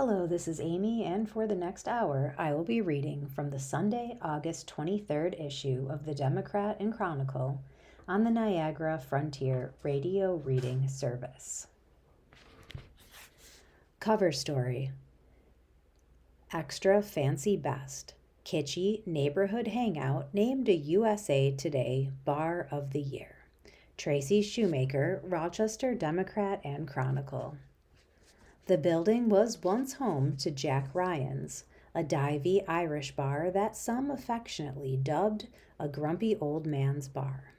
Hello, this is Amy, and for the next hour, I will be reading from the Sunday, August 23rd issue of the Democrat and Chronicle on the Niagara Frontier Radio Reading Service. Cover story: Extra Fancy Best, Kitschy Neighborhood Hangout named a USA Today Bar of the Year. Tracy Shoemaker, Rochester Democrat and Chronicle. The building was once home to Jack Ryan's, a divey Irish bar that some affectionately dubbed a grumpy old man's bar.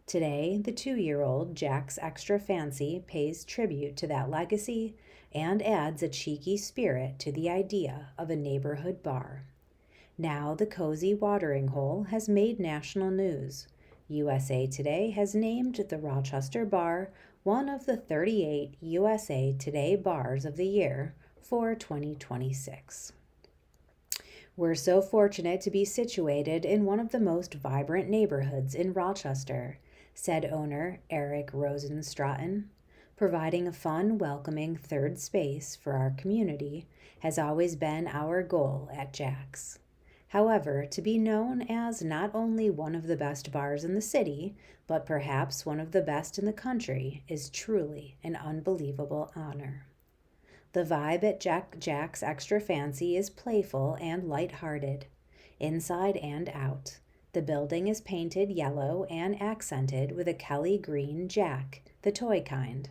Today, the 2-year-old Jack's Extra Fancy pays tribute to that legacy and adds a cheeky spirit to the idea of a neighborhood bar. Now the cozy watering hole has made national news. USA Today has named the Rochester Bar one of the 38 USA Today Bars of the Year for 2026. We're so fortunate to be situated in one of the most vibrant neighborhoods in Rochester, said owner Eric Rosenstraten. Providing a fun, welcoming third space for our community has always been our goal at Jack's. However, to be known as not only one of the best bars in the city, but perhaps one of the best in the country is truly an unbelievable honor. The vibe at Jack's Extra Fancy is playful and lighthearted, inside and out. The building is painted yellow and accented with a Kelly green Jack, the toy kind.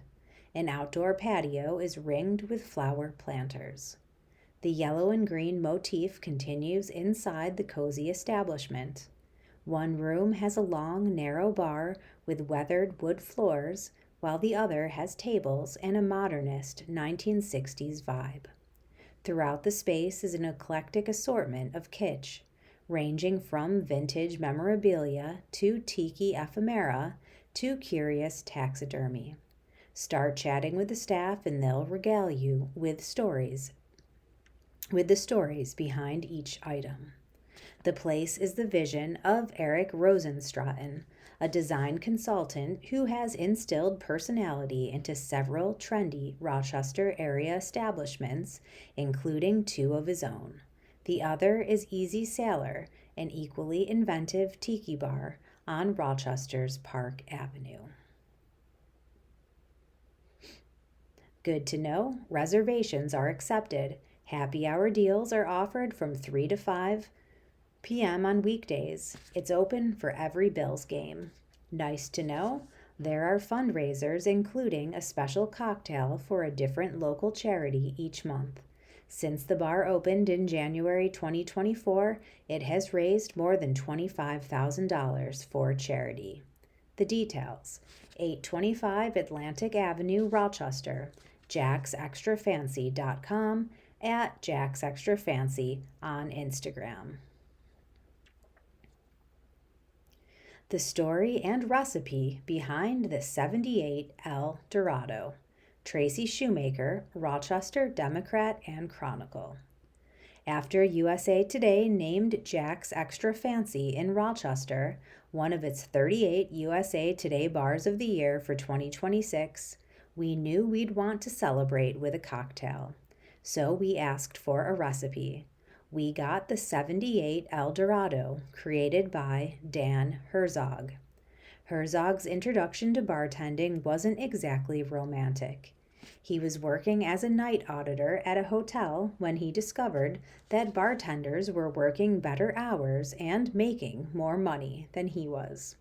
An outdoor patio is ringed with flower planters. The yellow and green motif continues inside the cozy establishment. One room has a long, narrow bar with weathered wood floors, while the other has tables and a modernist 1960s vibe. Throughout the space is an eclectic assortment of kitsch, ranging from vintage memorabilia to tiki ephemera to curious taxidermy. Start chatting with the staff and they'll regale you with the stories behind each item. The place is the vision of Eric Rosenstraten, a design consultant who has instilled personality into several trendy Rochester area establishments, including 2 of his own. The other is Easy Sailor, an equally inventive tiki bar on Rochester's Park Avenue. Good to know, reservations are accepted. Happy hour deals are offered from 3 to 5 p.m. on weekdays. It's open for every Bills game. Nice to know, there are fundraisers including a special cocktail for a different local charity each month. Since the bar opened in January 2024, it has raised more than $25,000 for charity. The details: 825 Atlantic Avenue, Rochester, jacksextrafancy.com, at Jack's Extra Fancy on Instagram. The story and recipe behind the 78 El Dorado. Tracy Shoemaker, Rochester Democrat and Chronicle. After USA Today named Jack's Extra Fancy in Rochester one of its 38 USA Today Bars of the Year for 2026, we knew we'd want to celebrate with a cocktail. So we asked for a recipe. We got the 78 El Dorado, created by Dan Herzog. Herzog's introduction to bartending wasn't exactly romantic. He was working as a night auditor at a hotel when he discovered that bartenders were working better hours and making more money than he was.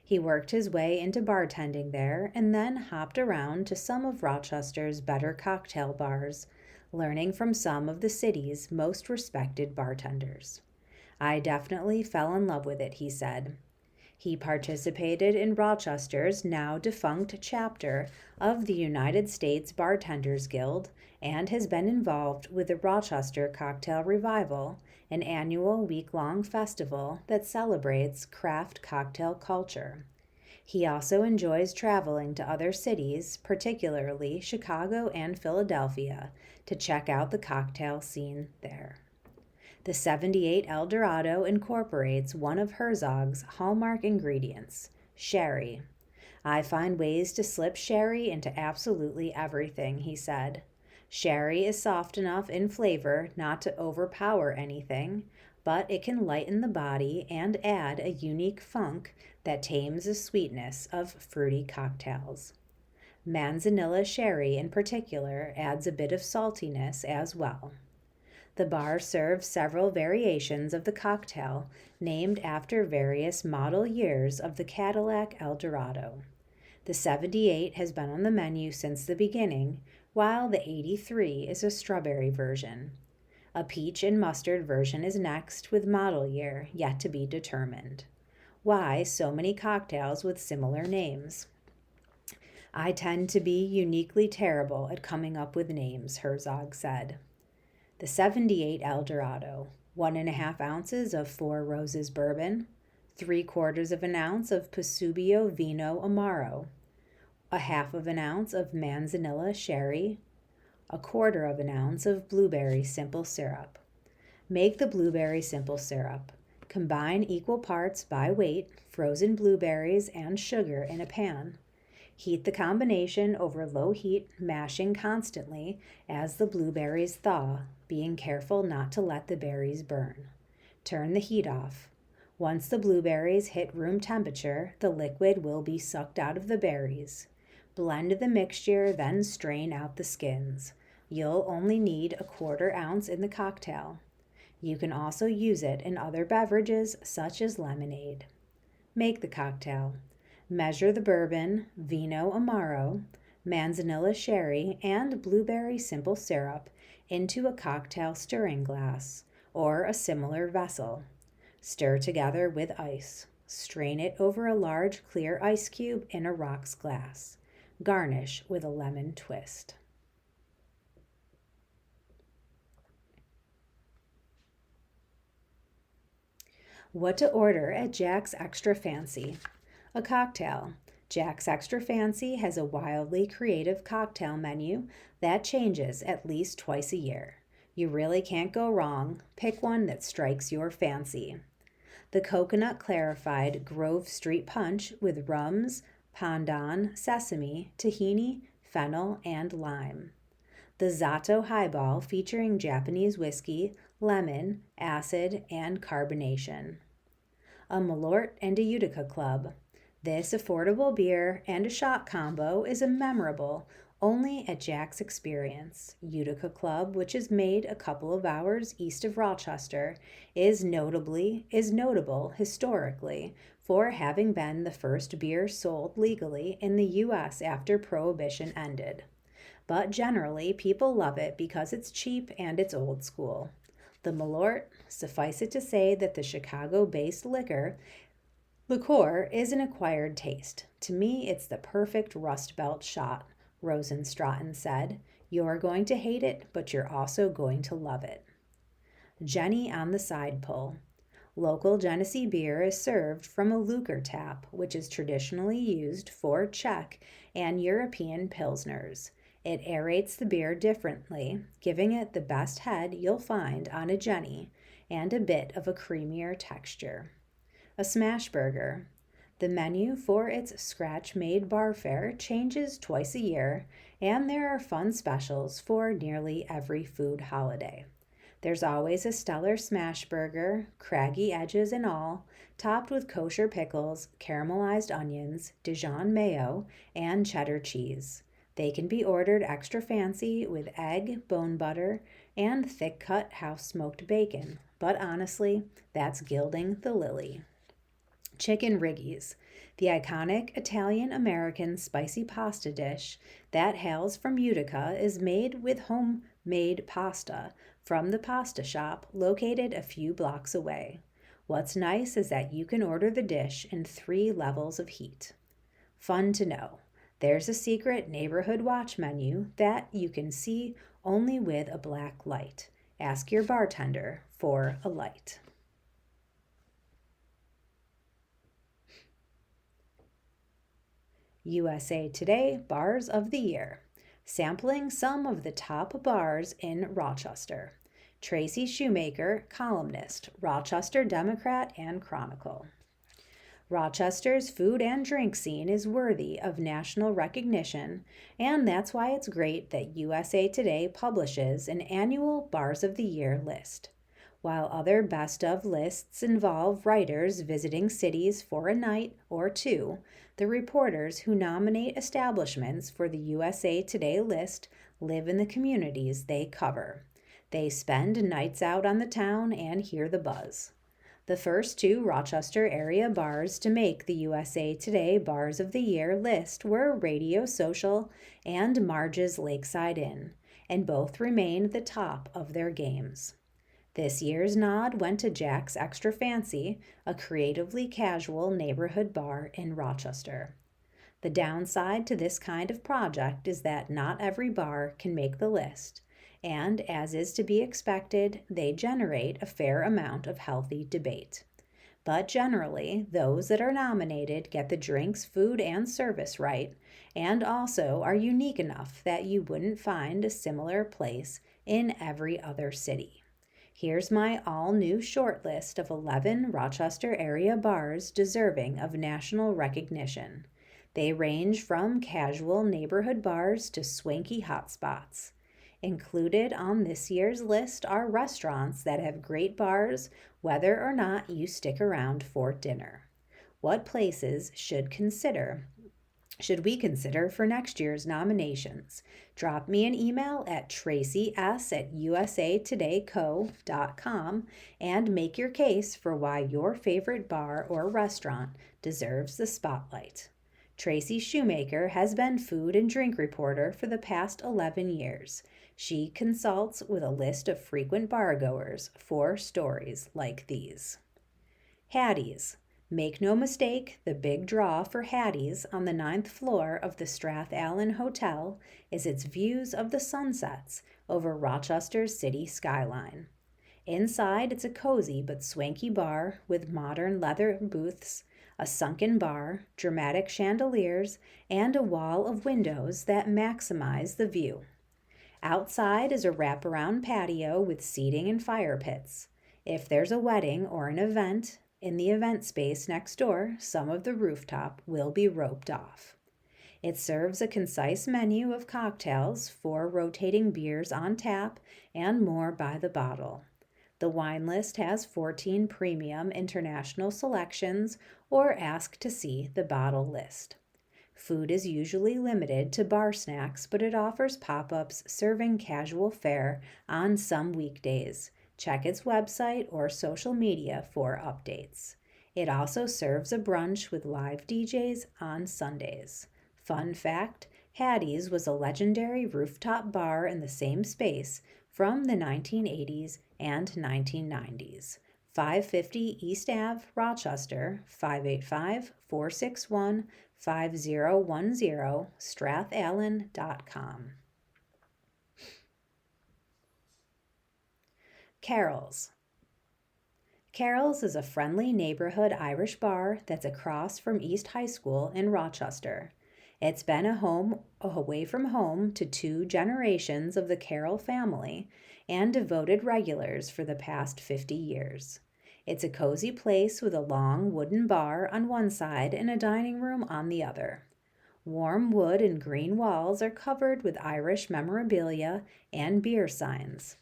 He worked his way into bartending there and then hopped around to some of Rochester's better cocktail bars, learning from some of the city's most respected bartenders. I definitely fell in love with it, he said. He participated in Rochester's now defunct chapter of the United States Bartenders Guild and has been involved with the Rochester Cocktail Revival, an annual week-long festival that celebrates craft cocktail culture. He also enjoys traveling to other cities, particularly Chicago and Philadelphia, to check out the cocktail scene there. The 78 El Dorado incorporates one of Herzog's hallmark ingredients, sherry. I find ways to slip sherry into absolutely everything, he said. Sherry is soft enough in flavor not to overpower anything, but it can lighten the body and add a unique funk that tames the sweetness of fruity cocktails. Manzanilla sherry in particular adds a bit of saltiness as well. The bar serves several variations of the cocktail named after various model years of the Cadillac Eldorado. The 78 has been on the menu since the beginning, while the 83 is a strawberry version. A peach and mustard version is next with model year yet to be determined. Why so many cocktails with similar names? I tend to be uniquely terrible at coming up with names, Herzog said. The 78 Eldorado, 1.5 ounces of Four Roses bourbon, 3/4 of an ounce of Pasubio Vino Amaro, 1/2 ounce of Manzanilla sherry, 1/4 of an ounce of blueberry simple syrup. Make the blueberry simple syrup. Combine equal parts by weight frozen blueberries and sugar in a pan. Heat the combination over low heat, mashing constantly as the blueberries thaw, being careful not to let the berries burn. Turn the heat off. Once the blueberries hit room temperature, the liquid will be sucked out of the berries. Blend the mixture, then strain out the skins. You'll only need 1/4 ounce in the cocktail. You can also use it in other beverages such as lemonade. Make the cocktail. Measure the bourbon, Vino Amaro, Manzanilla sherry, and blueberry simple syrup into a cocktail stirring glass or a similar vessel. Stir together with ice. Strain it over a large clear ice cube in a rocks glass. Garnish with a lemon twist. What to order at Jack's Extra Fancy. A cocktail. Jack's Extra Fancy has a wildly creative cocktail menu that changes at least twice a year. You really can't go wrong. Pick one that strikes your fancy. The coconut clarified Grove Street Punch with rums, pandan, sesame, tahini, fennel, and lime. The Zato Highball featuring Japanese whiskey, lemon, acid, and carbonation. A Malort and a Utica Club. This affordable beer and a shot combo is a memorable only at Jack's Experience. Utica Club, which is made a couple of hours east of Rochester, is notable historically for having been the first beer sold legally in the U.S. after Prohibition ended. But generally, people love it because it's cheap and it's old school. The Malort, suffice it to say that the Chicago-based liquor is an acquired taste. To me, it's the perfect Rust Belt shot, Rosenstraten said. You're going to hate it, but you're also going to love it. Jenny on the side pull. Local Genesee beer is served from a Luker tap, which is traditionally used for Czech and European Pilsners. It aerates the beer differently, giving it the best head you'll find on a Jenny and a bit of a creamier texture. A smash burger. The menu for its scratch-made bar fare changes twice a year, and there are fun specials for nearly every food holiday. There's always a stellar smash burger, craggy edges and all, topped with kosher pickles, caramelized onions, Dijon mayo, and cheddar cheese. They can be ordered extra fancy with egg, bone butter, and thick-cut house-smoked bacon, but honestly, that's gilding the lily. Chicken Riggies, the iconic Italian-American spicy pasta dish that hails from Utica, is made with homemade pasta from the pasta shop located a few blocks away. What's nice is that you can order the dish in 3 levels of heat. Fun to know. There's a secret neighborhood watch menu that you can see only with a black light. Ask your bartender for a light. USA Today Bars of the Year. Sampling some of the top bars in Rochester. Tracy Shoemaker, columnist, Rochester Democrat and Chronicle. Rochester's food and drink scene is worthy of national recognition, and that's why it's great that USA Today publishes an annual Bars of the Year list. While other best of lists involve writers visiting cities for a night or two, the reporters who nominate establishments for the USA Today list live in the communities they cover. They spend nights out on the town and hear the buzz. The first two Rochester area bars to make the USA Today Bars of the Year list were Radio Social and Marge's Lakeside Inn, and both remained the top of their games. This year's nod went to Jack's Extra Fancy, a creatively casual neighborhood bar in Rochester. The downside to this kind of project is that not every bar can make the list, and as is to be expected, they generate a fair amount of healthy debate. But generally, those that are nominated get the drinks, food, and service right, and also are unique enough that you wouldn't find a similar place in every other city. Here's my all-new short list of 11 Rochester area bars deserving of national recognition. They range from casual neighborhood bars to swanky hotspots. Included on this year's list are restaurants that have great bars, whether or not you stick around for dinner. What places should we consider for next year's nominations? Drop me an email at tracys@usatodayco.com and make your case for why your favorite bar or restaurant deserves the spotlight. Tracy Shoemaker has been food and drink reporter for the past 11 years. She consults with a list of frequent bargoers for stories like these. Hattie's. Make no mistake, the big draw for Hattie's on the 9th floor of the Strath Allen Hotel is its views of the sunsets over Rochester's city skyline. Inside, it's a cozy but swanky bar with modern leather booths, a sunken bar, dramatic chandeliers, and a wall of windows that maximize the view. Outside is a wraparound patio with seating and fire pits. If there's a wedding or an event, in the event space next door, some of the rooftop will be roped off. It serves a concise menu of cocktails, 4 rotating beers on tap, and more by the bottle. The wine list has 14 premium international selections, or ask to see the bottle list. Food is usually limited to bar snacks, but it offers pop-ups serving casual fare on some weekdays. Check its website or social media for updates. It also serves a brunch with live DJs on Sundays. Fun fact, Hattie's was a legendary rooftop bar in the same space from the 1980s and 1990s. 550 East Ave, Rochester, 585-461-5010, strathallen.com. Carol's. Carol's is a friendly neighborhood Irish bar that's across from East High School in Rochester. It's been a home away from home to 2 generations of the Carroll family and devoted regulars for the past 50 years. It's a cozy place with a long wooden bar on one side and a dining room on the other. Warm wood and green walls are covered with Irish memorabilia and beer signs.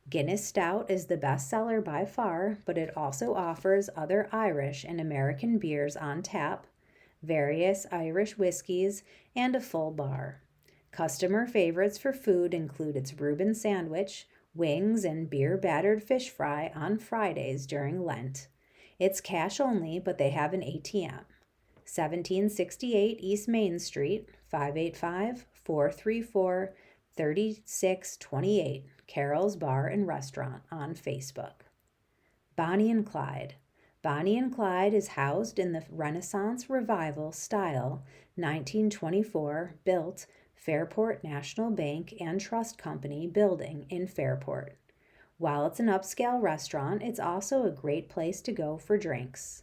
Guinness Stout is the best seller by far, but it also offers other Irish and American beers on tap, various Irish whiskeys, and a full bar. Customer favorites for food include its Reuben sandwich, wings, and beer-battered fish fry on Fridays during Lent. It's cash only, but they have an ATM. 1768 East Main Street, 585-434-3628, Carol's Bar and Restaurant on Facebook. Bonnie and Clyde. Bonnie and Clyde is housed in the Renaissance Revival style 1924 built Fairport National Bank and Trust Company building in Fairport. While it's an upscale restaurant, it's also a great place to go for drinks.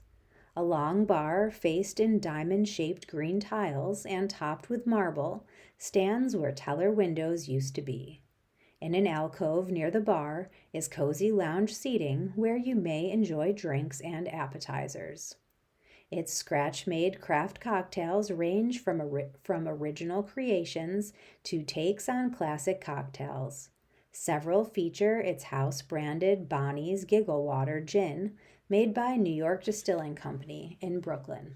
A long bar faced in diamond-shaped green tiles and topped with marble stands where teller windows used to be. In an alcove near the bar is cozy lounge seating where you may enjoy drinks and appetizers. Its scratch-made craft cocktails range from original creations to takes on classic cocktails. Several feature its house-branded Bonnie's Giggle Water gin, made by New York Distilling Company in Brooklyn.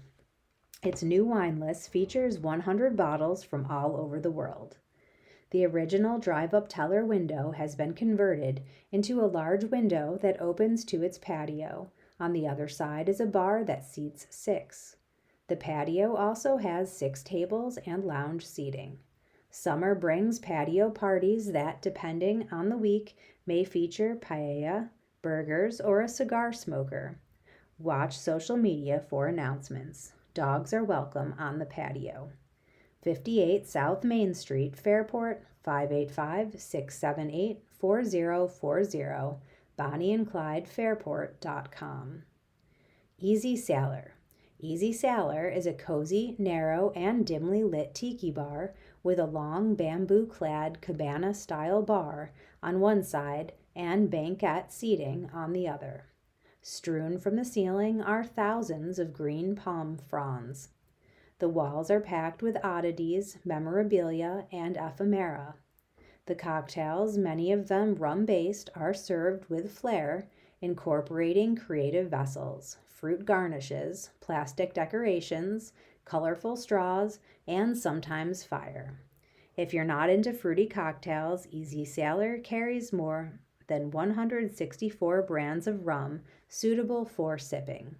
Its new wine list features 100 bottles from all over the world. The original drive-up teller window has been converted into a large window that opens to its patio. On the other side is a bar that seats 6. The patio also has 6 tables and lounge seating. Summer brings patio parties that, depending on the week, may feature paella, burgers, or a cigar smoker. Watch social media for announcements. Dogs are welcome on the patio. 58 South Main Street, Fairport, 585-678-4040, bonnieandclydefairport.com. Easy Sailor. Easy Sailor is a cozy, narrow, and dimly lit tiki bar with a long bamboo-clad cabana-style bar on one side and banquette seating on the other. Strewn from the ceiling are thousands of green palm fronds. The walls are packed with oddities, memorabilia, and ephemera. The cocktails, many of them rum-based, are served with flair, incorporating creative vessels, fruit garnishes, plastic decorations, colorful straws, and sometimes fire. If you're not into fruity cocktails, Easy Sailor carries more than 164 brands of rum suitable for sipping.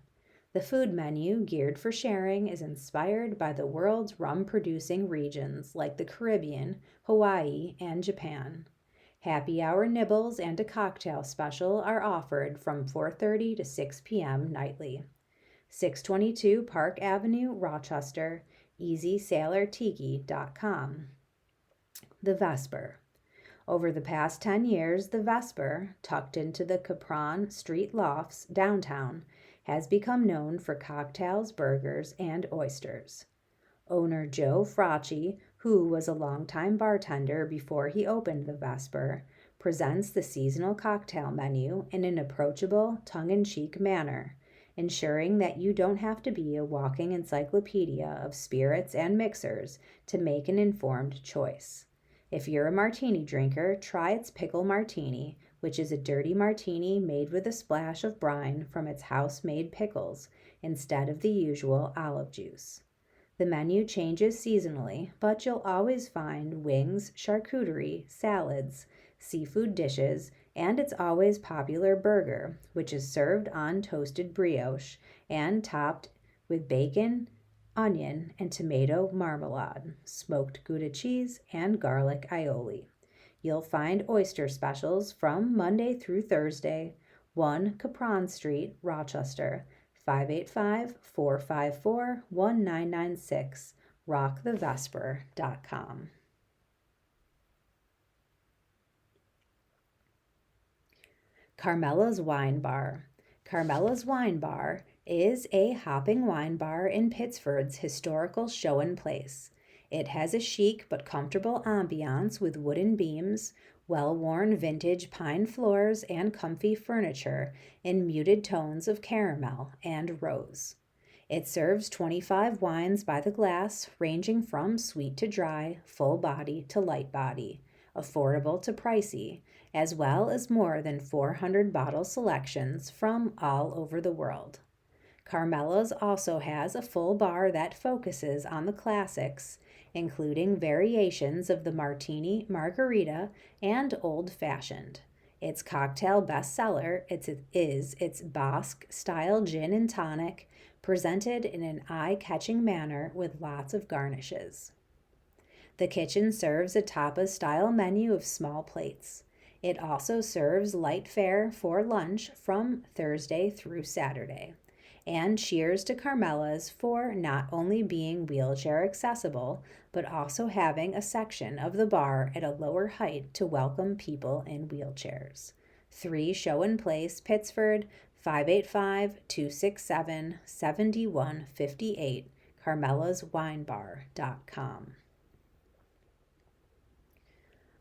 The food menu, geared for sharing, is inspired by the world's rum-producing regions like the Caribbean, Hawaii, and Japan. Happy hour nibbles and a cocktail special are offered from 4:30 to 6 p.m. nightly. 622 Park Avenue, Rochester, EasySailorTiki.com. The Vesper. Over the past 10 years, the Vesper, tucked into the Capron Street lofts downtown, has become known for cocktails, burgers, and oysters. Owner Joe Fracci, who was a longtime bartender before he opened the Vesper, presents the seasonal cocktail menu in an approachable, tongue-in-cheek manner, ensuring that you don't have to be a walking encyclopedia of spirits and mixers to make an informed choice. If you're a martini drinker, try its Pickle Martini, which is a dirty martini made with a splash of brine from its house-made pickles instead of the usual olive juice. The menu changes seasonally, but you'll always find wings, charcuterie, salads, seafood dishes, and its always popular burger, which is served on toasted brioche and topped with bacon, onion, and tomato marmalade, smoked Gouda cheese, and garlic aioli. You'll find oyster specials from Monday through Thursday, 1 Capron Street, Rochester, 585-454-1996, rockthevesper.com. Carmela's Wine Bar. Carmela's Wine Bar is a hopping wine bar in Pittsford's historical show and place. It has a chic but comfortable ambiance with wooden beams, well-worn vintage pine floors, and comfy furniture in muted tones of caramel and rose. It serves 25 wines by the glass, ranging from sweet to dry, full body to light body, affordable to pricey, as well as more than 400 bottle selections from all over the world. Carmela's also has a full bar that focuses on the classics, including variations of the martini, margarita, and old-fashioned. Its cocktail bestseller is its Basque-style gin and tonic, presented in an eye-catching manner with lots of garnishes. The kitchen serves a tapas-style menu of small plates. It also serves light fare for lunch from Thursday through Saturday. And cheers to Carmela's for not only being wheelchair accessible, but also having a section of the bar at a lower height to welcome people in wheelchairs. 3 Show and Place, Pittsford, 585-267-7158, carmelaswinebar.com.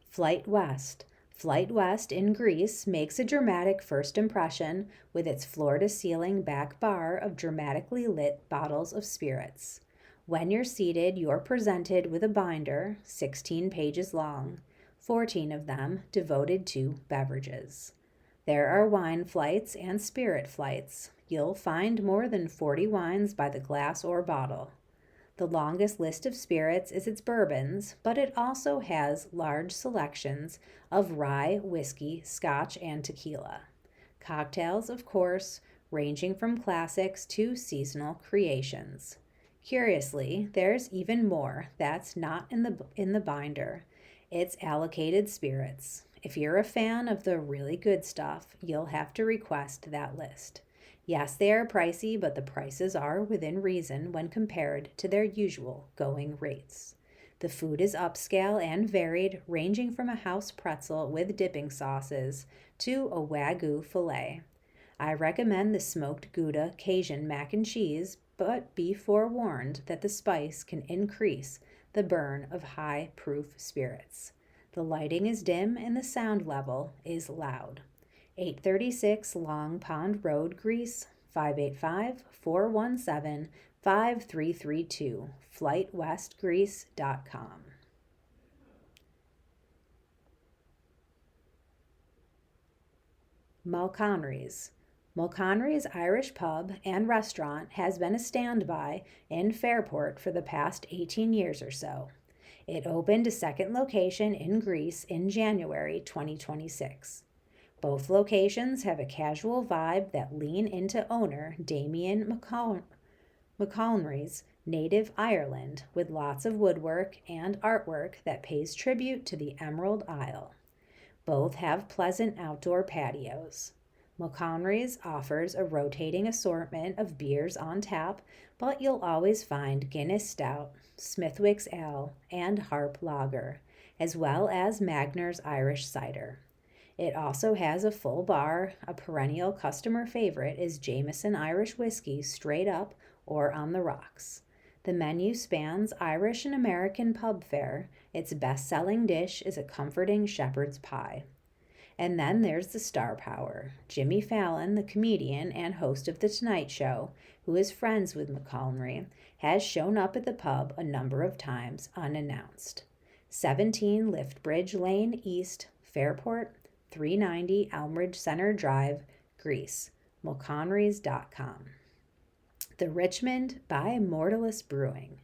Flight West. Flight West in Greece makes a dramatic first impression with its floor-to-ceiling back bar of dramatically lit bottles of spirits. When you're seated, you're presented with a binder, 16 pages long, 14 of them devoted to beverages. There are wine flights and spirit flights. You'll find more than 40 wines by the glass or bottle. The longest list of spirits is its bourbons, but it also has large selections of rye, whiskey, scotch, and tequila. Cocktails, of course, ranging from classics to seasonal creations. Curiously, there's even more that's not in the binder. It's allocated spirits. If you're a fan of the really good stuff, you'll have to request that list. Yes, they are pricey, but the prices are within reason when compared to their usual going rates. The food is upscale and varied, ranging from a house pretzel with dipping sauces to a Wagyu filet. I recommend the smoked Gouda Cajun mac and cheese, but be forewarned that the spice can increase the burn of high-proof spirits. The lighting is dim and the sound level is loud. 836 Long Pond Road, Greece, 585-417-5332, flightwestgreece.com. Mulconry's. Mulconry's Irish pub and restaurant has been a standby in Fairport for the past 18 years or so. It opened a second location in Greece in January 2026. Both locations have a casual vibe that lean into owner Damien McConry's native Ireland, with lots of woodwork and artwork that pays tribute to the Emerald Isle. Both have pleasant outdoor patios. McConry's offers a rotating assortment of beers on tap, but you'll always find Guinness Stout, Smithwick's Ale, and Harp Lager, as well as Magner's Irish Cider. It also has a full bar. A perennial customer favorite is Jameson Irish Whiskey straight up or on the rocks. The menu spans Irish and American pub fare. Its best-selling dish is a comforting shepherd's pie. And then there's the star power. Jimmy Fallon, the comedian and host of The Tonight Show, who is friends with McConry, has shown up at the pub a number of times unannounced. 17 Liftbridge Lane East, Fairport, 390 Elmridge Center Drive, Greece, mulconrys.com. The Richmond by Mortalis Brewing.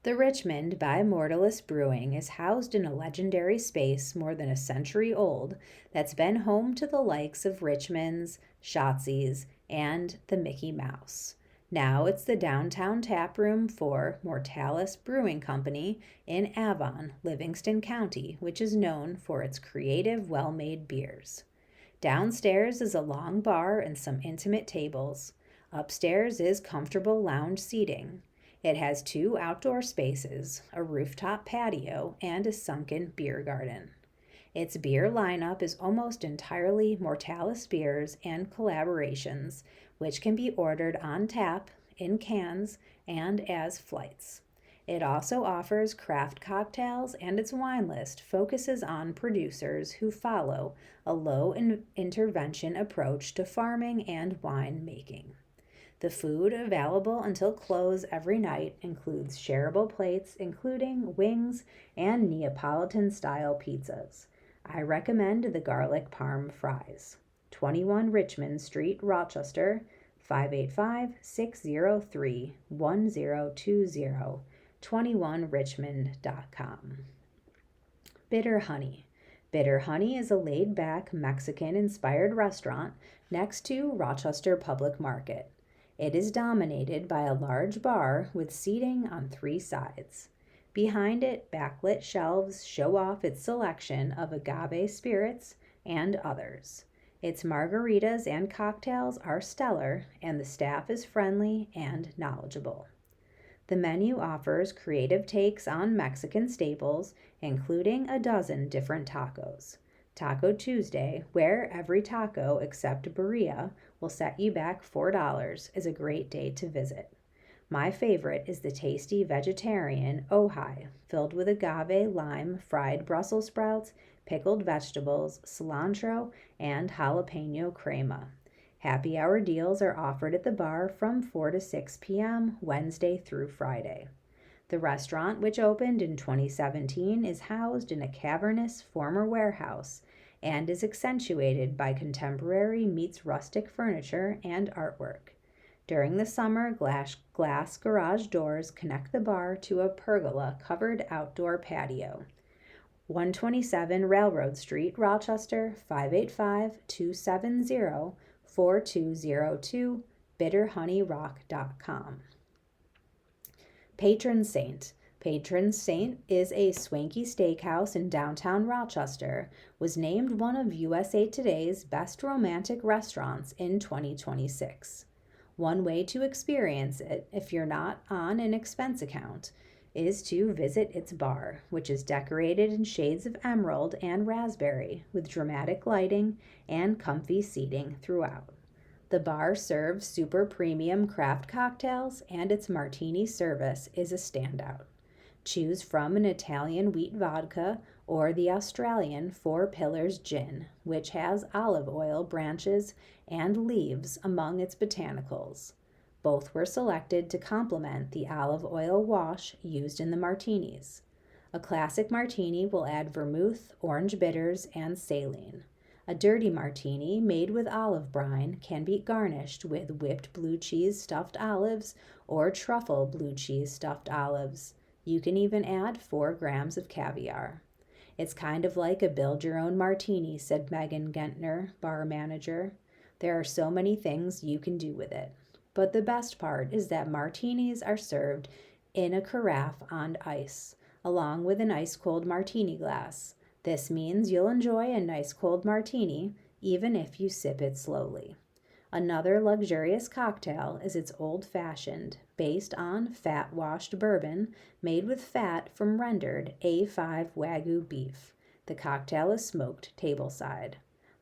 The Richmond by Mortalis Brewing is housed in a legendary space more than a century old that's been home to the likes of Richmond's, Shotzi's, and the Mickey Mouse. Now it's the downtown tap room for Mortalis Brewing Company in Avon, Livingston County, which is known for its creative, well-made beers. Downstairs is a long bar and some intimate tables. Upstairs is comfortable lounge seating. It has 2 outdoor spaces, a rooftop patio, and a sunken beer garden. Its beer lineup is almost entirely Mortalis beers and collaborations, which can be ordered on tap, in cans, and as flights. It also offers craft cocktails, and its wine list focuses on producers who follow a low-intervention approach to farming and wine making. The food available until close every night includes shareable plates, including wings and Neapolitan-style pizzas. I recommend the garlic parm fries. 21 Richmond Street, Rochester, 585-603-1020, 21richmond.com. Bitter Honey. Bitter Honey is a laid-back, Mexican-inspired restaurant next to Rochester Public Market. It is dominated by a large bar with seating on 3 sides. Behind it, backlit shelves show off its selection of agave spirits and others. Its margaritas and cocktails are stellar, and the staff is friendly and knowledgeable. The menu offers creative takes on Mexican staples, including a dozen different tacos. Taco Tuesday, where every taco except birria will set you back $4, is a great day to visit. My favorite is the tasty vegetarian Ojai, filled with agave lime fried Brussels sprouts, pickled vegetables, cilantro, and jalapeno crema. Happy hour deals are offered at the bar from 4 to 6 p.m. Wednesday through Friday. The restaurant, which opened in 2017, is housed in a cavernous former warehouse and is accentuated by contemporary meets rustic furniture and artwork. During the summer, glass garage doors connect the bar to a pergola-covered outdoor patio. 127 Railroad Street, Rochester, 585-270-4202, bitterhoneyrock.com. Patron Saint. Patron Saint is a swanky steakhouse in downtown Rochester, was named one of USA Today's best romantic restaurants in 2026. One way to experience it, if you're not on an expense account, is to visit its bar, which is decorated in shades of emerald and raspberry with dramatic lighting and comfy seating throughout. The bar serves super premium craft cocktails, and its martini service is a standout. Choose from an Italian wheat vodka or the Australian Four Pillars gin, which has olive oil branches and leaves among its botanicals. Both were selected to complement the olive oil wash used in the martinis. A classic martini will add vermouth, orange bitters, and saline. A dirty martini made with olive brine can be garnished with whipped blue cheese stuffed olives or truffle blue cheese stuffed olives. You can even add 4 grams of caviar. It's kind of like a build-your-own martini, said Megan Gentner, bar manager. There are so many things you can do with it. But the best part is that martinis are served in a carafe on ice, along with an ice-cold martini glass. This means you'll enjoy a nice cold martini, even if you sip it slowly. Another luxurious cocktail is its old-fashioned, based on fat-washed bourbon made with fat from rendered A5 Wagyu beef. The cocktail is smoked tableside.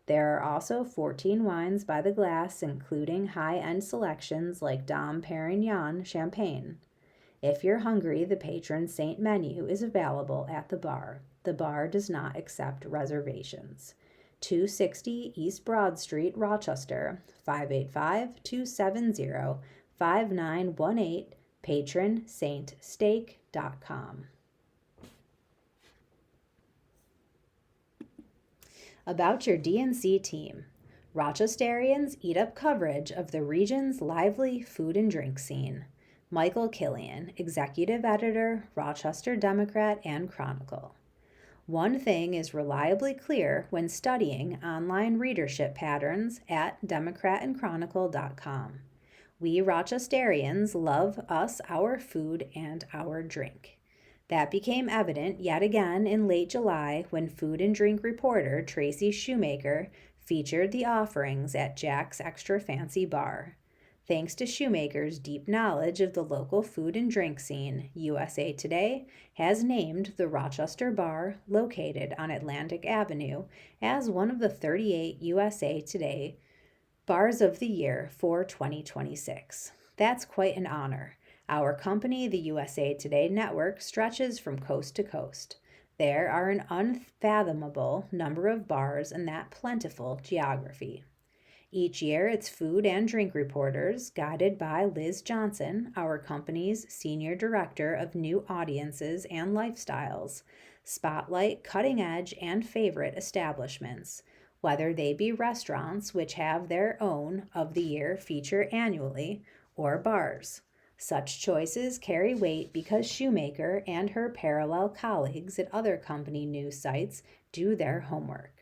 There are also 14 wines by the glass, including high-end selections like Dom Perignon champagne. If you're hungry, the Patron Saint menu is available at the bar. The bar does not accept reservations. 260 East Broad Street, Rochester, 585-270-5918, patronsaintsteak.com. About your DNC team. Rochesterians eat up coverage of the region's lively food and drink scene. Michael Killian, Executive Editor, Rochester Democrat and Chronicle. One thing is reliably clear when studying online readership patterns at democratandchronicle.com. We Rochesterians love us, our food, and our drink. That became evident yet again in late July when food and drink reporter Tracy Shoemaker featured the offerings at Jack's Extra Fancy Bar. Thanks to Shoemaker's deep knowledge of the local food and drink scene, USA Today has named the Rochester Bar, located on Atlantic Avenue, as one of the 38 USA Today Bars of the Year for 2026. That's quite an honor. Our company, the USA Today Network, stretches from coast to coast. There are an unfathomable number of bars in that plentiful geography. Each year, its food and drink reporters, guided by Liz Johnson, our company's Senior Director of New Audiences and Lifestyles, spotlight cutting-edge and favorite establishments, whether they be restaurants which have their own of the year feature annually, or bars. Such choices carry weight because Shoemaker and her parallel colleagues at other company news sites do their homework.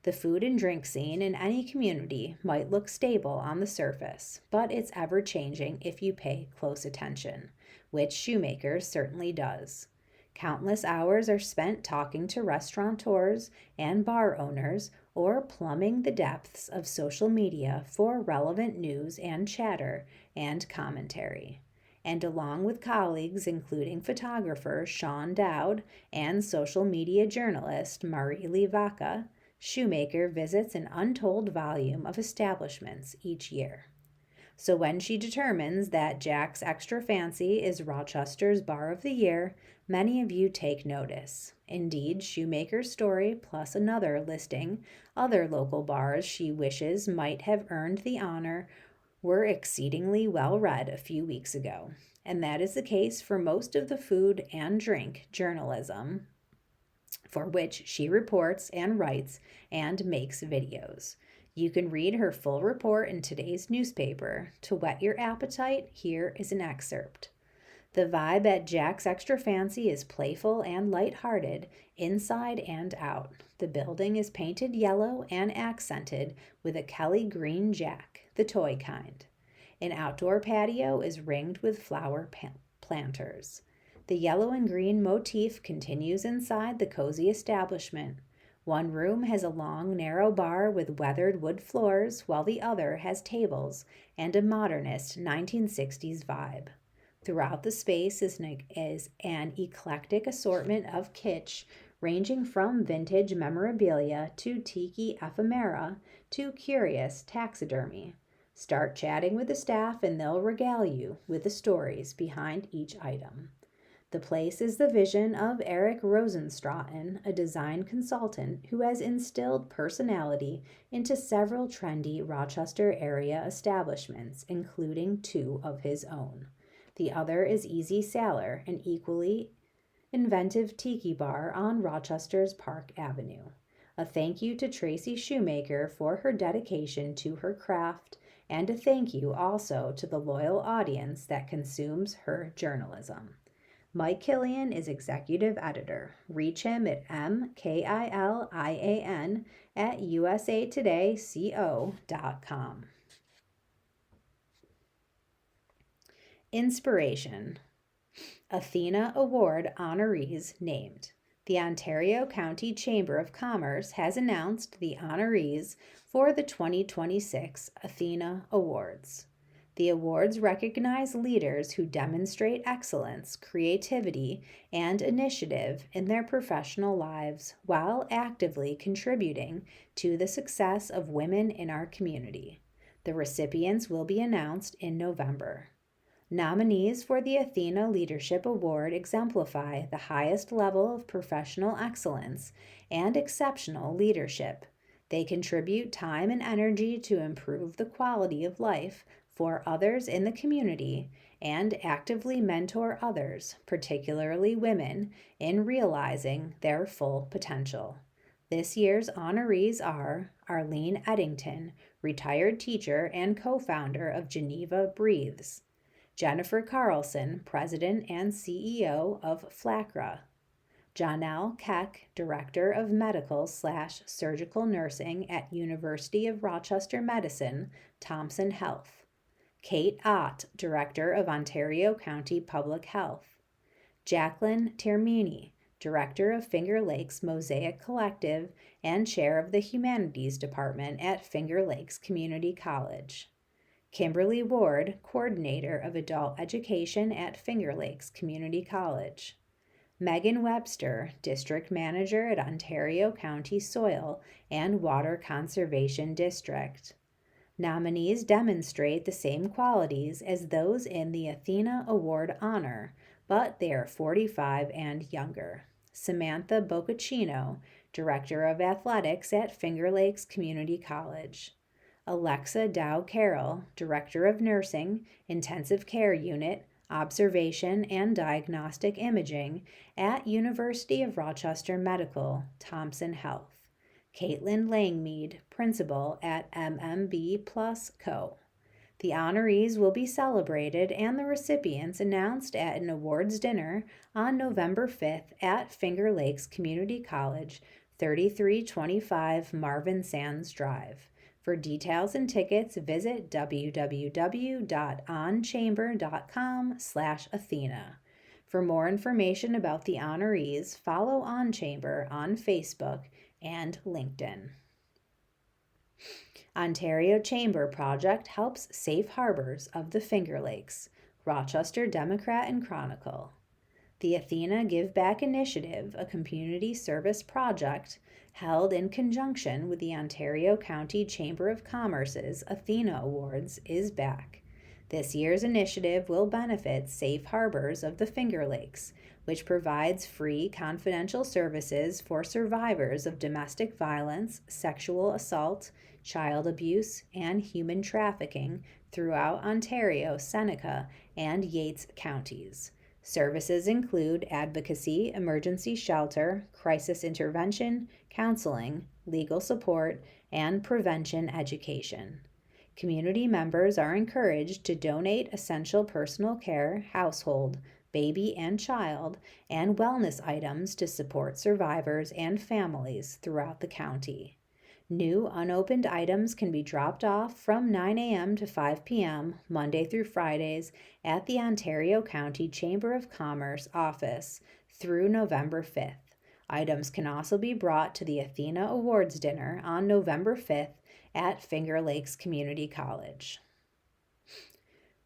The food and drink scene in any community might look stable on the surface, but it's ever-changing if you pay close attention, which Shoemaker certainly does. Countless hours are spent talking to restaurateurs and bar owners or plumbing the depths of social media for relevant news and chatter and commentary. And along with colleagues including photographer Sean Dowd and social media journalist Marie-Lee Vaca, Shoemaker visits an untold volume of establishments each year. So when she determines that Jack's Extra Fancy is Rochester's Bar of the Year, many of you take notice. Indeed, Shoemaker's story, plus another listing other local bars she wishes might have earned the honor, were exceedingly well read a few weeks ago. And that is the case for most of the food and drink journalism for which she reports and writes and makes videos. You can read her full report in today's newspaper. To whet your appetite, here is an excerpt. The vibe at Jack's Extra Fancy is playful and lighthearted, inside and out. The building is painted yellow and accented with a Kelly green jack, the toy kind. An outdoor patio is ringed with flower planters. The yellow and green motif continues inside the cozy establishment. One room has a long, narrow bar with weathered wood floors, while the other has tables and a modernist 1960s vibe. Throughout the space is an eclectic assortment of kitsch, ranging from vintage memorabilia to tiki ephemera to curious taxidermy. Start chatting with the staff and they'll regale you with the stories behind each item. The place is the vision of Eric Rosenstraten, a design consultant who has instilled personality into several trendy Rochester area establishments, including 2 of his own. The other is Easy Sailor, an equally inventive tiki bar on Rochester's Park Avenue. A thank you to Tracy Shoemaker for her dedication to her craft, and a thank you also to the loyal audience that consumes her journalism. Mike Killian is executive editor. Reach him at mkilian@usatodayco.com. Inspiration. Athena Award honorees named. The Ontario County Chamber of Commerce has announced the honorees for the 2026 Athena Awards. The awards recognize leaders who demonstrate excellence, creativity, and initiative in their professional lives while actively contributing to the success of women in our community. The recipients will be announced in November. Nominees for the Athena Leadership Award exemplify the highest level of professional excellence and exceptional leadership. They contribute time and energy to improve the quality of life for others in the community and actively mentor others, particularly women, in realizing their full potential. This year's honorees are Arlene Eddington, retired teacher and co-founder of Geneva Breathes; Jennifer Carlson, President and CEO of FLACRA; Janelle Keck, Director of Medical/Surgical Nursing at University of Rochester Medicine, Thompson Health; Kate Ott, Director of Ontario County Public Health; Jacqueline Termini, Director of Finger Lakes Mosaic Collective and Chair of the Humanities Department at Finger Lakes Community College; Kimberly Ward, Coordinator of Adult Education at Finger Lakes Community College; Megan Webster, District Manager at Ontario County Soil and Water Conservation District. Nominees demonstrate the same qualities as those in the Athena Award honor, but they are 45 and younger. Samantha Boccacino, Director of Athletics at Finger Lakes Community College; Alexa Dow Carroll, Director of Nursing, Intensive Care Unit, Observation and Diagnostic Imaging at University of Rochester Medical, Thompson Health; Caitlin Langmead, Principal at MMB Plus Co. The honorees will be celebrated and the recipients announced at an awards dinner on November 5th at Finger Lakes Community College, 3325 Marvin Sands Drive. For details and tickets, visit www.onchamber.com/Athena. For more information about the honorees, follow OnChamber on Facebook and LinkedIn. Ontario Chamber Project helps safe harbors of the Finger Lakes. Rochester Democrat and Chronicle. The Athena Give Back Initiative, a community service project held in conjunction with the Ontario County Chamber of Commerce's Athena Awards, is back. This year's initiative will benefit Safe Harbors of the Finger Lakes, which provides free confidential services for survivors of domestic violence, sexual assault, child abuse, and human trafficking throughout Ontario, Seneca, and Yates counties. Services include advocacy, emergency shelter, crisis intervention, counseling, legal support, and prevention education. Community members are encouraged to donate essential personal care, household, baby and child, and wellness items to support survivors and families throughout the county. New unopened items can be dropped off from 9 a.m. to 5 p.m. Monday through Fridays at the Ontario County Chamber of Commerce office through November 5th. Items can also be brought to the Athena Awards Dinner on November 5th at Finger Lakes Community College.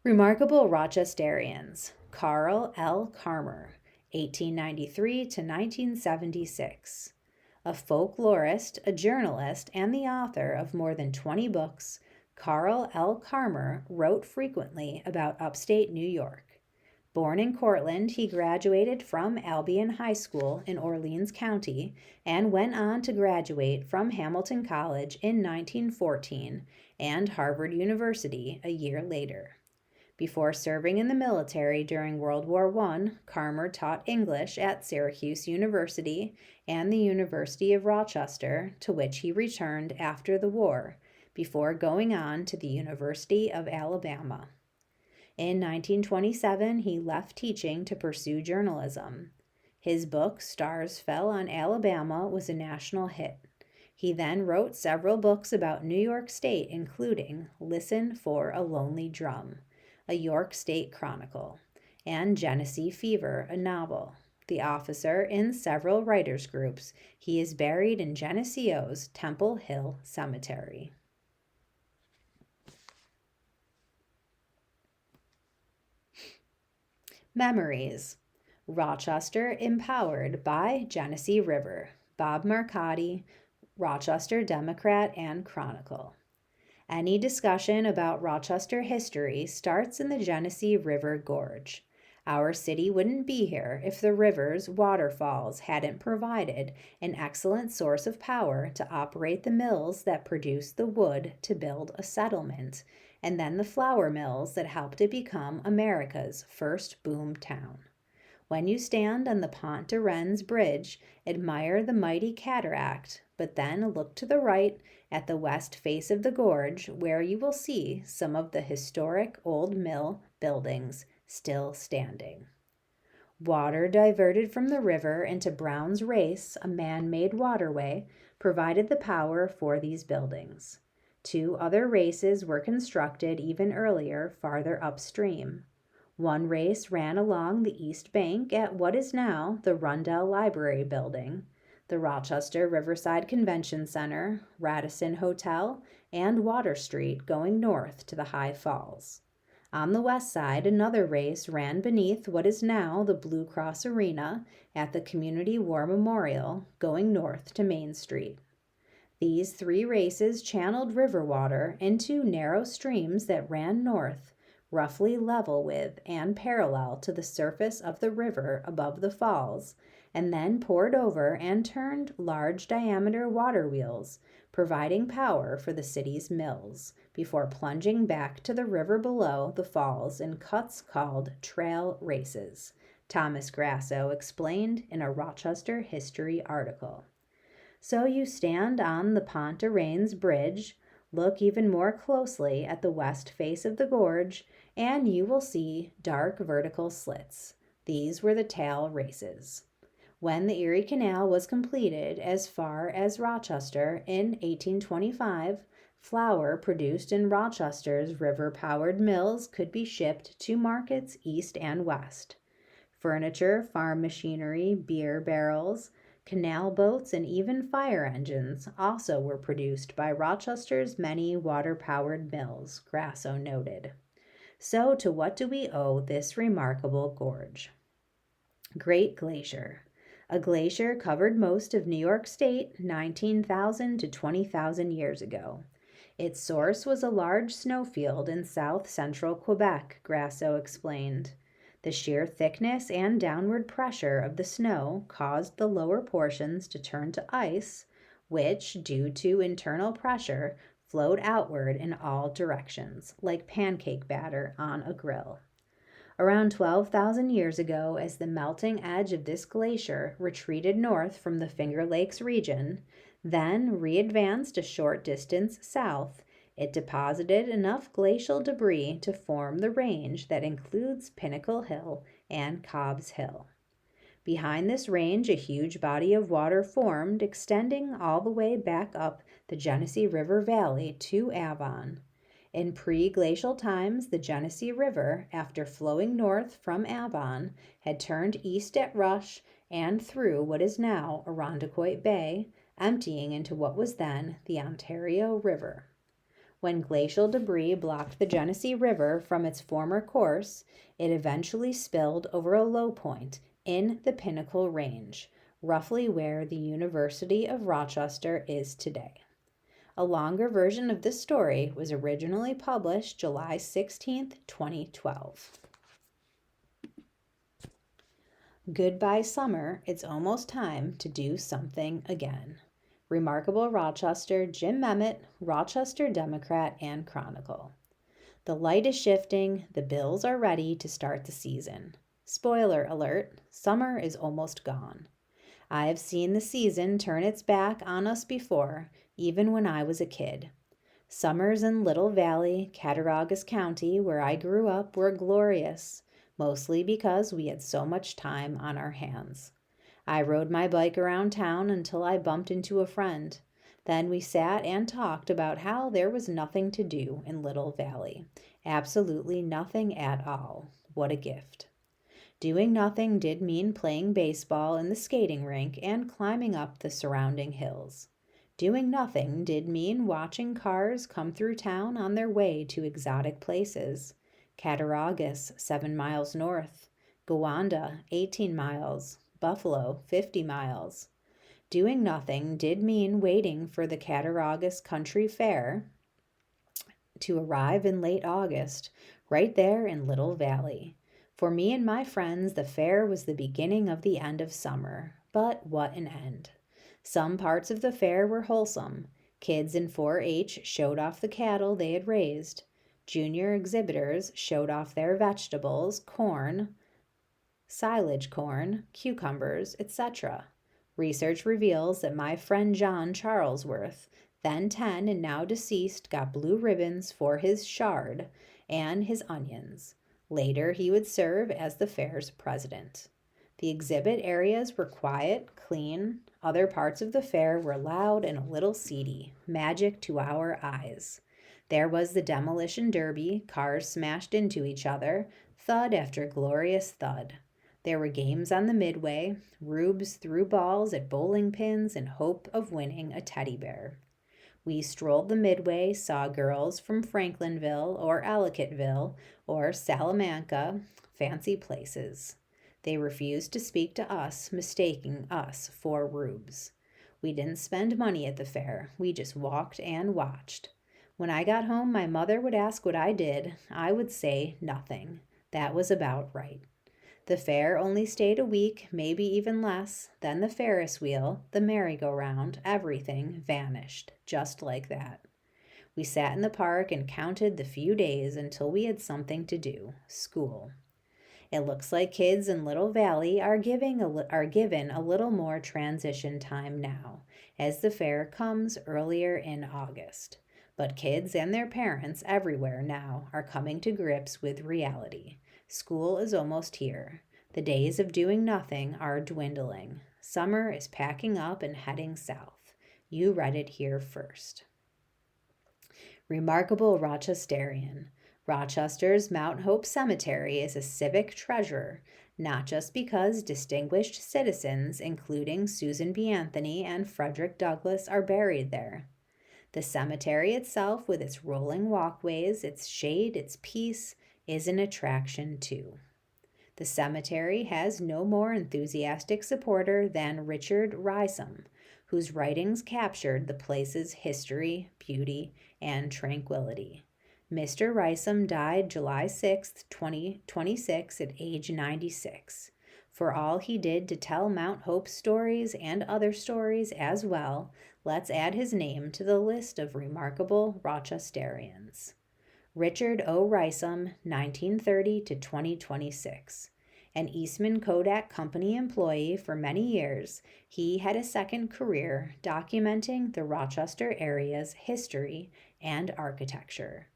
Remarkable Rochesterians. Carl L. Carmer, 1893 to 1976. A folklorist, a journalist, and the author of more than 20 books, Carl L. Carmer wrote frequently about upstate New York. Born in Cortland, he graduated from Albion High School in Orleans County and went on to graduate from Hamilton College in 1914 and Harvard University a year later. Before serving in the military during World War I, Carmer taught English at Syracuse University and the University of Rochester, to which he returned after the war, before going on to the University of Alabama. In 1927, he left teaching to pursue journalism. His book, Stars Fell on Alabama, was a national hit. He then wrote several books about New York State, including Listen for a Lonely Drum, a York State Chronicle, and Genesee Fever, a novel. The officer in several writers' groups, he is buried in Genesee's Temple Hill Cemetery. Memories. Rochester Empowered by Genesee River. Bob Marcotti, Rochester Democrat and Chronicle. Any discussion about Rochester history starts in the Genesee River Gorge. Our city wouldn't be here if the river's waterfalls hadn't provided an excellent source of power to operate the mills that produced the wood to build a settlement, and then the flour mills that helped it become America's first boom town. When you stand on the Pont de Rennes Bridge, admire the mighty cataract, but then look to the right at the west face of the gorge, where you will see some of the historic old mill buildings still standing. Water diverted from the river into Brown's Race, a man-made waterway, provided the power for these buildings. 2 other races were constructed even earlier, farther upstream. One race ran along the east bank at what is now the Rundell Library Building, the Rochester Riverside Convention Center, Radisson Hotel, and Water Street going north to the High Falls. On the west side, another race ran beneath what is now the Blue Cross Arena at the Community War Memorial, going north to Main Street. These 3 races channeled river water into narrow streams that ran north, roughly level with and parallel to the surface of the river above the falls, and then poured over and turned large diameter water wheels, providing power for the city's mills, before plunging back to the river below the falls in cuts called trail races, Thomas Grasso explained in a Rochester history article. So you stand on the Pont de Rennes Bridge, look even more closely at the west face of the gorge, and you will see dark vertical slits. These were the tail races. When the Erie Canal was completed as far as Rochester in 1825, flour produced in Rochester's river-powered mills could be shipped to markets east and west. Furniture, farm machinery, beer barrels, canal boats, and even fire engines also were produced by Rochester's many water-powered mills, Grasso noted. So to what do we owe this remarkable gorge? Great Glacier. A glacier covered most of New York State 19,000 to 20,000 years ago. Its source was a large snowfield in south-central Quebec, Grasso explained. The sheer thickness and downward pressure of the snow caused the lower portions to turn to ice, which, due to internal pressure, flowed outward in all directions, like pancake batter on a grill. Around 12,000 years ago, as the melting edge of this glacier retreated north from the Finger Lakes region, then re-advanced a short distance south, it deposited enough glacial debris to form the range that includes Pinnacle Hill and Cobb's Hill. Behind this range, a huge body of water formed, extending all the way back up the Genesee River Valley to Avon. In pre-glacial times, the Genesee River, after flowing north from Avon, had turned east at Rush and through what is now Irondequoit Bay, emptying into what was then the Ontario River. When glacial debris blocked the Genesee River from its former course, it eventually spilled over a low point in the Pinnacle Range, roughly where the University of Rochester is today. A longer version of this story was originally published July 16, 2012. Goodbye summer, it's almost time to do something again. Remarkable Rochester, Jim Memmott, Rochester Democrat and Chronicle. The light is shifting, the Bills are ready to start the season. Spoiler alert, summer is almost gone. I have seen the season turn its back on us before, even when I was a kid. Summers in Little Valley, Cattaraugus County, where I grew up, were glorious, mostly because we had so much time on our hands. I rode my bike around town until I bumped into a friend. Then we sat and talked about how there was nothing to do in Little Valley. Absolutely nothing at all. What a gift. Doing nothing did mean playing baseball in the skating rink and climbing up the surrounding hills. Doing nothing did mean watching cars come through town on their way to exotic places. Cattaraugus, 7 miles north. Gowanda, 18 miles. Buffalo, 50 miles. Doing nothing did mean waiting for the Cattaraugus Country Fair to arrive in late August, right there in Little Valley. For me and my friends, the fair was the beginning of the end of summer. But what an end. Some parts of the fair were wholesome. Kids in 4-H showed off the cattle they had raised. Junior exhibitors showed off their vegetables, corn, silage corn, cucumbers, etc. Research reveals that my friend John Charlesworth, then 10 and now deceased, got blue ribbons for his chard and his onions. Later, he would serve as the fair's president. The exhibit areas were quiet, clean. Other parts of the fair were loud and a little seedy, magic to our eyes. There was the demolition derby, cars smashed into each other, thud after glorious thud. There were games on the midway. Rubes threw balls at bowling pins in hope of winning a teddy bear. We strolled the midway, saw girls from Franklinville or Ellicottville or Salamanca, fancy places. They refused to speak to us, mistaking us for rubes. We didn't spend money at the fair. We just walked and watched. When I got home, my mother would ask what I did. I would say nothing. That was about right. The fair only stayed a week, maybe even less. Then the Ferris wheel, the merry-go-round, everything vanished, just like that. We sat in the park and counted the few days until we had something to do, school. It looks like kids in Little Valley are given a little more transition time now, as the fair comes earlier in August. But kids and their parents everywhere now are coming to grips with reality. School is almost here. The days of doing nothing are dwindling. Summer is packing up and heading south. You read it here first. Remarkable Rochesterian. Rochester's Mount Hope Cemetery is a civic treasure, not just because distinguished citizens, including Susan B. Anthony and Frederick Douglass, are buried there. The cemetery itself, with its rolling walkways, its shade, its peace, is an attraction too. The cemetery has no more enthusiastic supporter than Richard Rysam, whose writings captured the place's history, beauty, and tranquility. Mr. Rysam died July 6, 2026 at age 96. For all he did to tell Mount Hope's stories and other stories as well, let's add his name to the list of remarkable Rochesterians. Richard O. Rysam, 1930 to 2026. An Eastman Kodak Company employee for many years, he had a second career documenting the Rochester area's history and architecture.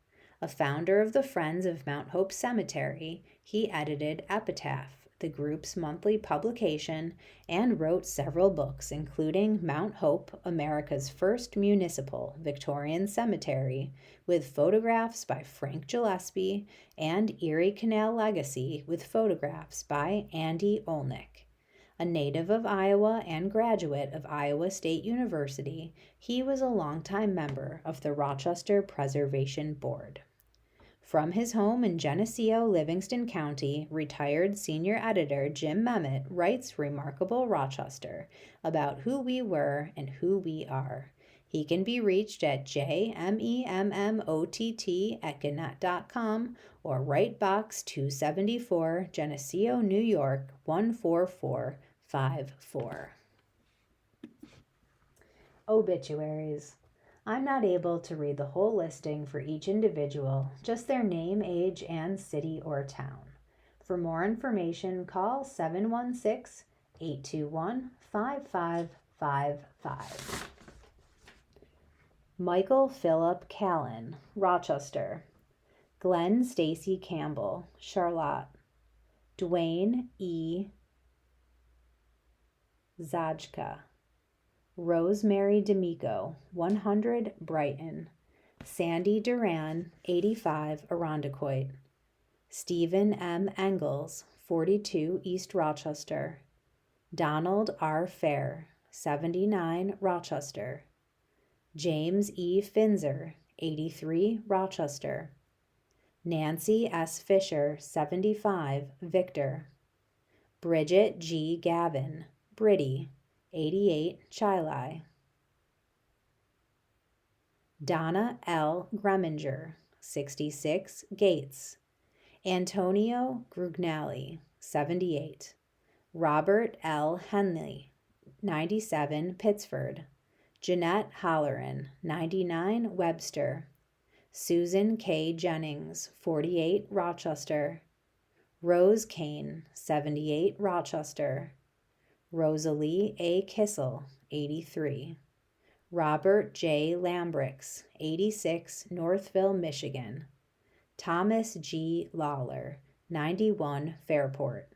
A founder of the Friends of Mount Hope Cemetery, he edited Epitaph, the group's monthly publication, and wrote several books, including Mount Hope, America's First Municipal Victorian Cemetery, with photographs by Frank Gillespie, and Erie Canal Legacy, with photographs by Andy Olnick. A native of Iowa and graduate of Iowa State University, he was a longtime member of the Rochester Preservation Board. From his home in Geneseo, Livingston County, retired senior editor Jim Memmott writes Remarkable Rochester about who we were and who we are. He can be reached at jmemmott@gannett.com or Write Box 274, Geneseo, New York 14454. Obituaries. I'm not able to read the whole listing for each individual, just their name, age, and city or town. For more information, call 716-821-5555. Michael Philip Callan, Rochester. Glenn Stacy Campbell, Charlotte. Dwayne E. Zajka. Rosemary D'Amico, 100 Brighton. Sandy Duran, 85 Irondequoit. Stephen M. Engels, 42 East Rochester. Donald R. Fair, 79 Rochester. James E. Finzer, 83 Rochester. Nancy S. Fisher, 75 Victor. Bridget G. Gavin, Briddy, 88 Chili. Donna L. Greminger, 66 Gates. Antonio Grugnelli, 78. Robert L. Henley, 97 Pittsford. Jeanette Holleran, 99 Webster. Susan K. Jennings, 48 Rochester. Rose Kane, 78 Rochester. Rosalie A. Kissel, 83. Robert J. Lambrix, 86 Northville, Michigan. Thomas G. Lawler, 91 Fairport.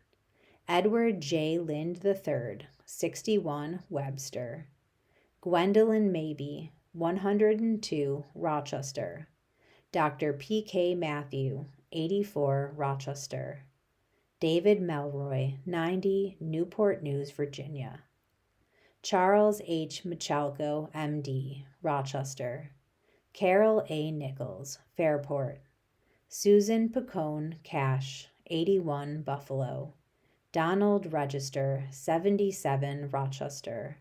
Edward J. Lind III, 61 Webster. Gwendolyn Mabey, 102 Rochester. Dr. P. K. Matthew, 84 Rochester. David Melroy, 90 Newport News, Virginia. Charles H. Michalko, M.D., Rochester. Carol A. Nichols, Fairport. Susan Picone Cash, 81 Buffalo. Donald Register, 77 Rochester.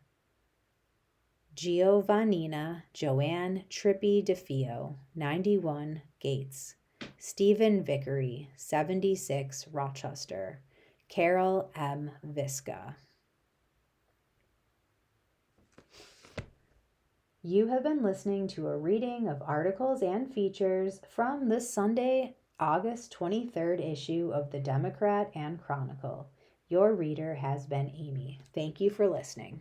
Giovannina Joanne Trippi DeFio, 91 Gates. Stephen Vickery, 76 Rochester. Carol M. Visca. You have been listening to a reading of articles and features from the Sunday, August 23rd issue of the Democrat and Chronicle. Your reader has been Amy. Thank you for listening.